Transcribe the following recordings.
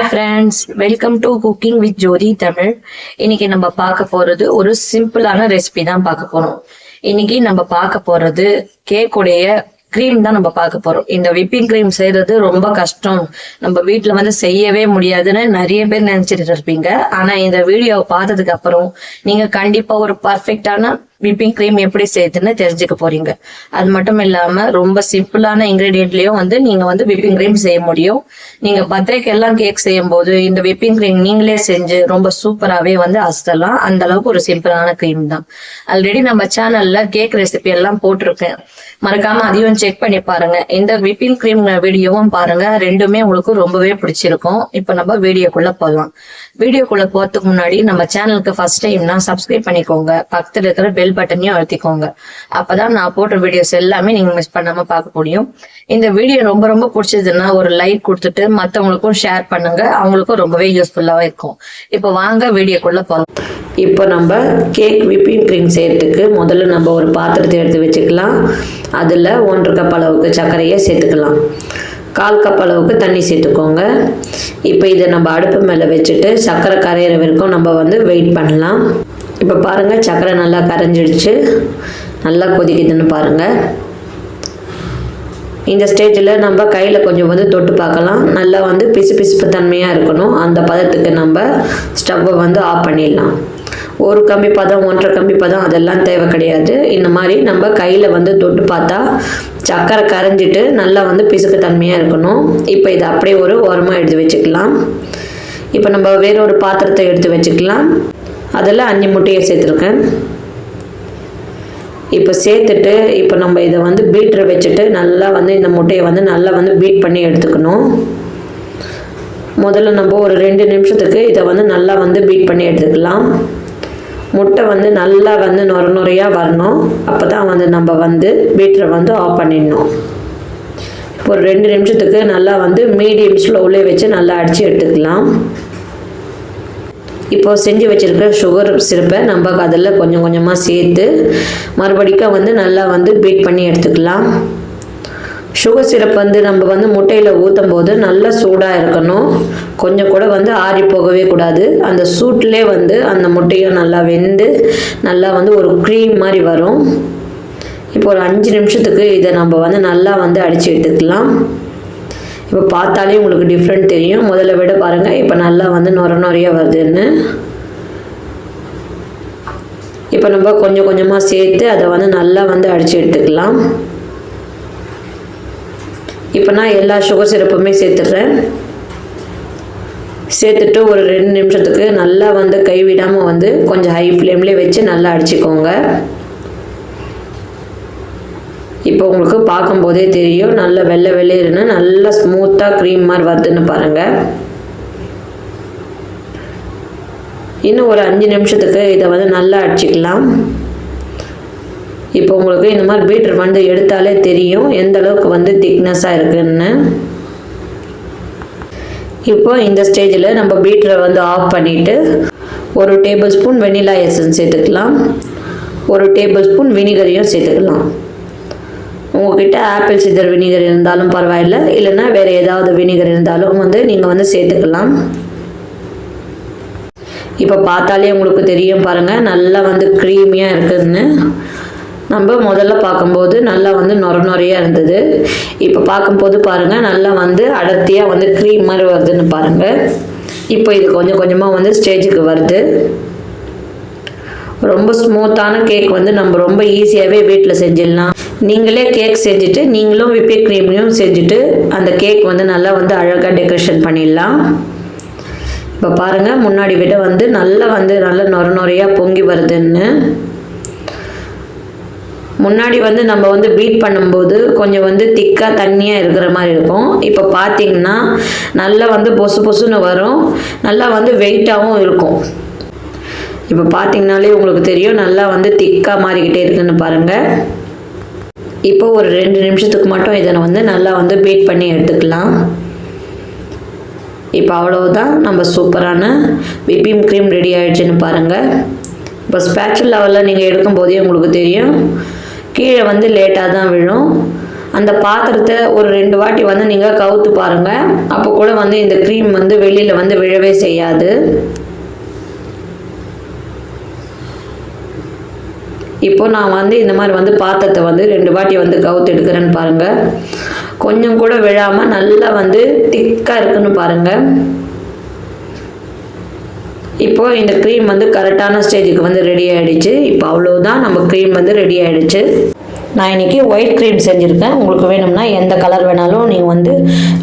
Hi friends, welcome to cooking with Jyothi Tamil. இன்னைக்கு நம்ம பார்க்க போறது ஒரு சிம்பிளான ரெசிபி தான் பார்க்க போறோம். இன்னைக்கு நம்ம பார்க்க போறது கேக்குடைய கிரீம் தான் நம்ம பார்க்க போறோம். இந்த விப்பிங் கிரீம் செய்யறது ரொம்ப கஷ்டம், நம்ம வீட்டுல வந்து செய்யவே முடியாதுன்னு நிறைய பேர் நினைச்சிட்டு இருப்பீங்க. ஆனா இந்த வீடியோவை பார்த்ததுக்கு அப்புறம் நீங்க கண்டிப்பா ஒரு பர்ஃபெக்டான விப்பிங் கிரீம் எப்படி செய்யுதுன்னு தெரிஞ்சுக்க போறீங்க. அது மட்டும் இல்லாம ரொம்ப சிம்பிளான இன்கிரீடியன்ட்லயும் வந்து நீங்க வந்து விப்பிங் கிரீம் செய்ய முடியும். நீங்க பர்த்டேக்கு எல்லாம் கேக் செய்யும் போது இந்த விப்பிங் கிரீம் நீங்களே செஞ்சு ரொம்ப சூப்பராகவே வந்து அசத்தலாம். அந்த அளவுக்கு ஒரு சிம்பிளான கிரீம் தான். ஆல்ரெடி நம்ம சேனல்ல கேக் ரெசிபி எல்லாம் போட்டிருக்கேன், மறக்காம அதையும் செக் பண்ணி பாருங்க. இந்த விப்பிங் கிரீம் வீடியோவும் பாருங்க, ரெண்டுமே உங்களுக்கு ரொம்பவே பிடிச்சிருக்கும். இப்ப நம்ம வீடியோக்குள்ள போகலாம். வீடியோக்குள்ள போறதுக்கு முன்னாடி நம்ம சேனலுக்கு ஃபர்ஸ்ட் டைம்னா சப்ஸ்கிரைப் பண்ணிக்கோங்க, பக்கத்துல இருக்கிற பெல் பட்டனையும் அழுத்திக்கோங்க. அப்பதான் நான் போடுற வீடியோஸ் எல்லாமே நீங்க மிஸ் பண்ணாம பார்க்க முடியும். இந்த வீடியோ ரொம்ப ரொம்ப பிடிச்சதுன்னா ஒரு லைக் கொடுத்துட்டு மற்றவங்களுக்கும் ஷேர் பண்ணுங்க, அவங்களுக்கும் ரொம்பவே யூஸ்ஃபுல்லாவே இருக்கும். இப்போ வாங்க வீடியோக்குள்ள போகலாம். இப்போ நம்ம கேக் விப்பிங் கிரீம் செய்யறதுக்கு முதல்ல நம்ம ஒரு பாத்திரத்தை எடுத்து வச்சுக்கலாம். அதில் 1.5 கப் அளவுக்கு சர்க்கரையை சேர்த்துக்கலாம். 1/4 கப் அளவுக்கு தண்ணி சேர்த்துக்கோங்க. இப்போ இதை நம்ம அடுப்பு மேலே வச்சுட்டு சர்க்கரை கரையிற வரைக்கும் நம்ம வந்து வெயிட் பண்ணலாம். இப்போ பாருங்கள், சர்க்கரை நல்லா கரைஞ்சிடுச்சு, நல்லா கொதிக்குதுன்னு பாருங்கள். இந்த ஸ்டேஜில் நம்ம கையில் கொஞ்சம் வந்து தொட்டு பார்க்கலாம். நல்லா வந்து பிசுபிசுப்பு தன்மையாக இருக்கணும். அந்த பதத்துக்கு நம்ம ஸ்டவ்வை வந்து ஆஃப் பண்ணிடலாம். ஒரு கம்பி பதம் 1.5 கம்பி பதம் அதெல்லாம் தேவை கிடையாது. இந்த மாதிரி நம்ம கையில் வந்து தொட்டு பார்த்தா சர்க்கரை கரைஞ்சிட்டு நல்லா வந்து பிசுக்கு தன்மையாக இருக்கணும். இப்போ இதை அப்படியே ஒரு ஓரமாக எடுத்து வச்சுக்கலாம். இப்போ நம்ம வேறொரு பாத்திரத்தை எடுத்து வச்சுக்கலாம். அதில் 5 முட்டையை சேர்த்துருக்கேன். இப்போ சேர்த்துட்டு இப்போ நம்ம இதை வந்து பீட்டரை வச்சுட்டு நல்லா வந்து இந்த முட்டையை வந்து நல்லா வந்து பீட் பண்ணி எடுத்துக்கணும். முதல்ல நம்ம ஒரு 2 நிமிஷத்துக்கு இதை வந்து நல்லா வந்து பீட் பண்ணி எடுத்துக்கலாம். முட்டை வந்து நல்லா வந்து நுரையாக வரணும். அப்போ தான் வந்து நம்ம வந்து பீட்டரை வந்து ஆஃப் பண்ணிடணும். இப்போ ஒரு 2 நிமிஷத்துக்கு நல்லா வந்து மீடியம் ஸ்லோவிலே வச்சு நல்லா அடித்து எடுத்துக்கலாம். இப்போ செஞ்சு வச்சுருக்க சுகர் சிரப்பை நம்ம அதில் கொஞ்சம் கொஞ்சமாக சேர்த்து மறுபடியும் வந்து நல்லா வந்து பீட் பண்ணி எடுத்துக்கலாம். சுகர் சிரப் வந்து நம்ம வந்து முட்டையில் ஊற்றும் போது நல்லா சூடாக இருக்கணும். கொஞ்சம் கூட வந்து ஆறி போகவே கூடாது. அந்த சூட்லேயே வந்து அந்த முட்டையும் நல்லா வெந்து நல்லா வந்து ஒரு க்ரீம் மாதிரி வரும். இப்போ ஒரு 5 நிமிஷத்துக்கு இதை நம்ம வந்து நல்லா வந்து அடித்து எடுத்துக்கலாம். இப்போ பார்த்தாலே உங்களுக்கு டிஃப்ரெண்ட் தெரியும். முதல்ல விட பாருங்கள், இப்போ நல்லா வந்து நுரையாக வருதுன்னு. இப்போ நம்ம கொஞ்சம் கொஞ்சமாக சேர்த்து அதை வந்து நல்லா வந்து அடித்து எடுத்துக்கலாம். இப்போ நான் எல்லா சுகர் சிரப்புமே சேர்த்துடுறேன். சேர்த்துட்டு ஒரு 2 நிமிஷத்துக்கு நல்லா வந்து கைவிடாமல் வந்து கொஞ்சம் ஹை ஃப்ளேம்லேயே வச்சு நல்லா அடிச்சுக்கோங்க. இப்போ உங்களுக்கு பார்க்கும்போதே தெரியும், நல்ல வெள்ளை வெள்ளையர்னு நல்லா ஸ்மூத்தாக க்ரீம் மாதிரி வருதுன்னு பாருங்கள். இன்னும் ஒரு 5 நிமிஷத்துக்கு இதை வந்து நல்லா அடிச்சுக்கலாம். இப்போ உங்களுக்கு இந்த மாதிரி பீட்டர் வந்து எடுத்தாலே தெரியும் எந்த அளவுக்கு வந்து திக்னஸாக இருக்குன்னு. இப்போ இந்த ஸ்டேஜில் நம்ம பீட்டரை வந்து ஆஃப் பண்ணிவிட்டு 1 டேபிள் ஸ்பூன் வெனிலா எசன்ஸ் சேர்த்துக்கலாம். 1 டேபிள் ஸ்பூன் வினிகரையும் சேர்த்துக்கலாம். உங்கள்கிட்ட ஆப்பிள் சிதர் வினிகர் இருந்தாலும் பரவாயில்ல, இல்லைன்னா வேறு ஏதாவது வினிகர் இருந்தாலும் வந்து நீங்கள் வந்து சேர்த்துக்கலாம். இப்போ பார்த்தாலே உங்களுக்கு தெரியும் பாருங்கள், நல்லா வந்து க்ரீமியாக இருக்குதுன்னு. நம்ம முதல்ல பார்க்கும்போது நல்லா வந்து நுரையாக இருந்தது. இப்போ பார்க்கும்போது பாருங்கள் நல்லா வந்து அடர்த்தியாக வந்து க்ரீம் மாதிரி வருதுன்னு பாருங்கள். இப்போ இது கொஞ்சம் கொஞ்சமாக வந்து ஸ்டேஜுக்கு வருது. ரொம்ப ஸ்மூத்தான கேக் வந்து நம்ம ரொம்ப ஈஸியாகவே வீட்டில் செஞ்சிடலாம். நீங்களே கேக் செஞ்சுட்டு நீங்களும் விப்பிங் க்ரீமையும் செஞ்சுட்டு அந்த கேக் வந்து நல்லா வந்து அழகாக டெக்கரேஷன் பண்ணிடலாம். இப்போ பாருங்கள், முன்னாடி விட வந்து நல்லா நுரையாக பொங்கி வருதுன்னு. முன்னாடி வந்து நம்ம வந்து பீட் பண்ணும்போது கொஞ்சம் வந்து திக்காக தண்ணியாக இருக்கிற மாதிரி இருக்கும். இப்போ பார்த்தீங்கன்னா நல்லா வந்து பொசுன்னு வரும், நல்லா வந்து வெயிட்டாகவும் இருக்கும். இப்போ பார்த்தீங்கனாலே உங்களுக்கு தெரியும் நல்லா வந்து திக்காக மாறிக்கிட்டே இருக்குன்னு பாருங்கள். இப்போ ஒரு 2 நிமிஷத்துக்கு மட்டும் இதை வந்து நல்லா வந்து பீட் பண்ணி எடுத்துக்கலாம். இப்போ அவ்வளவுதான், நம்ம சூப்பரான விப்பிங் க்ரீம் ரெடி ஆகிடுச்சுன்னு பாருங்கள். இப்போ ஸ்பேச்சுலாவில் நீங்கள் எடுக்கும் போதே உங்களுக்கு தெரியும் கீழே வந்து லேட்டாக தான் விழும். அந்த பாத்திரத்தை ஒரு 2 வாட்டி வந்து நீங்கள் கவுத்து பாருங்கள். அப்போ கூட வந்து இந்த க்ரீம் வந்து வெளியில் வந்து விழவே செய்யாது. இப்போ நான் வந்து இந்த மாதிரி வந்து பாத்திரத்தை வந்து 2 வாட்டி வந்து கவுத்து எடுக்கிறேன்னு பாருங்கள். கொஞ்சம் கூட விழாமல் நல்லா வந்து திக்காக இருக்குன்னு பாருங்கள். இப்போ இந்த க்ரீம் வந்து கரெக்டான ஸ்டேஜுக்கு வந்து ரெடி ஆகிடுச்சு. இப்போ அவ்வளோதான், நம்ம க்ரீம் வந்து ரெடி ஆகிடுச்சு. நான் இன்றைக்கி ஒயிட் க்ரீம் செஞ்சுருக்கேன். உங்களுக்கு வேணும்னா எந்த கலர் வேணாலும் நீங்கள் வந்து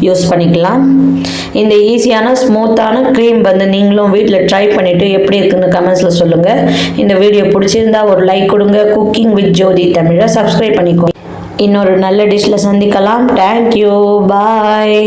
யூஸ் பண்ணிக்கலாம். இந்த ஈஸியான ஸ்மூத்தான க்ரீம் வந்து நீங்களும் வீட்டில் ட்ரை பண்ணிவிட்டு எப்படி இருக்குன்னு கமெண்ட்ஸில் சொல்லுங்கள். இந்த வீடியோ பிடிச்சிருந்தா ஒரு லைக் கொடுங்க. குக்கிங் வித் ஜோதி தமிழை சப்ஸ்கிரைப் பண்ணிக்கோங்க. இன்னொரு நல்ல டிஷ்ஷில் சந்திக்கலாம். தேங்க்யூ, பாய்.